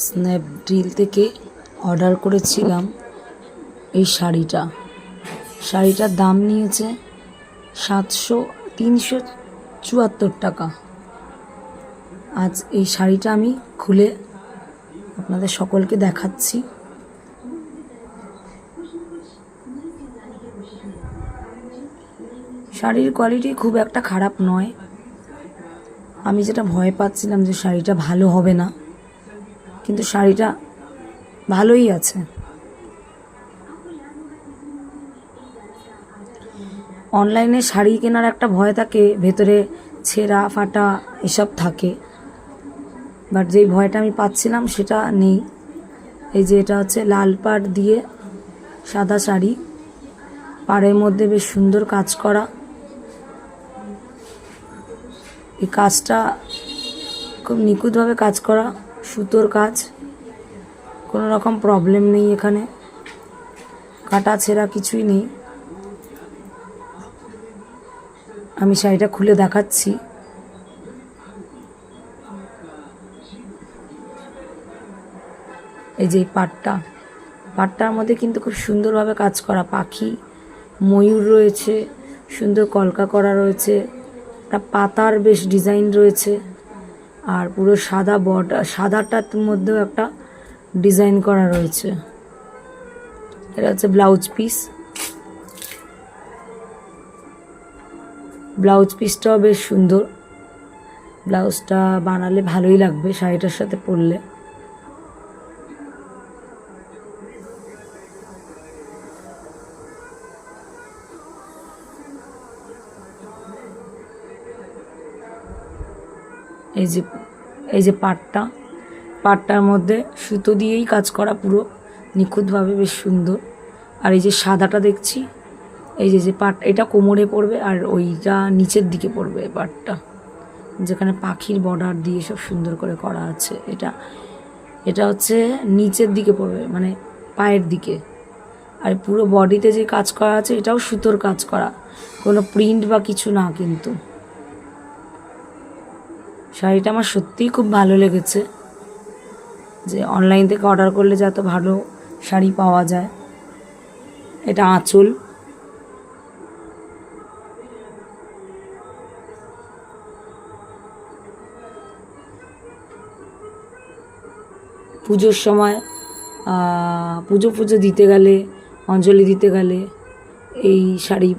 Snapdeal থেকে order করেছিলাম এই শাড়িটার দাম নিয়েছে 374 টাকা। আজ এই শাড়িটা আমি খুলে আপনাদের সকলকে দেখাচ্ছি। শাড়ির কোয়ালিটি খুব একটা খারাপ নয়। আমি যেটা ভয় পাচ্ছিলাম যে শাড়িটা ভালো হবে না, কিন্তু শাড়িটা ভালোই আছে। অনলাইনে শাড়ি কেনার একটা ভয় থাকে, ভেতরে ছেঁড়া ফাটা এসব থাকে, বাট যেই ভয়টা আমি পাচ্ছিলাম সেটা নেই। এই যে এটা হচ্ছে লাল পাড় দিয়ে সাদা শাড়ি, পাড়ের মধ্যে বেশ সুন্দর কাজ করা। এই কাজটা খুব নিখুঁতভাবে কাজ করা, সুতোর কাজ, কোনো রকম প্রবলেম নেই এখানে, কাটা ছেঁড়া কিছুই নেই। আমি শাড়িটা খুলে দেখাচ্ছি। এই যে পাটটার মধ্যে কিন্তু খুব সুন্দরভাবে কাজ করা, পাখি ময়ূর রয়েছে, সুন্দর কলকা করা রয়েছে, একটা পাতার বেশ ডিজাইন রয়েছে, আর পুরো সাদা বর্ডার, সাদাটার মধ্যেও একটা ডিজাইন করা রয়েছে। এটা হচ্ছে ব্লাউজ পিসটাও বেশ সুন্দর। ব্লাউজটা বানালে ভালোই লাগবে শাড়িটার সাথে পরলে। এই যে পাটটার মধ্যে সুতো দিয়েই কাজ করা, পুরো নিখুঁতভাবে, বেশ সুন্দর। আর এই যে সাদাটা দেখছি, এই যে পাট, এটা কোমরে পড়বে, আর ওইটা নিচের দিকে পড়বে পাটটা, যেখানে পাখির বর্ডার দিয়ে সব সুন্দর করে করা আছে। এটা হচ্ছে নিচের দিকে পড়বে, মানে পায়ের দিকে। আর পুরো বডিতে যে কাজ করা আছে এটাও সুতোর কাজ করা, কোনো প্রিন্ট বা কিছু না। কিন্তু শাড়িটা আমার সত্যিই খুব ভালো লেগেছে, যে অনলাইন থেকে অর্ডার করলে যত ভালো শাড়ি পাওয়া যায়। এটা আঁচল, পুজোর সময় পুজো দিতে গেলে, অঞ্জলি দিতে গেলে এই শাড়ি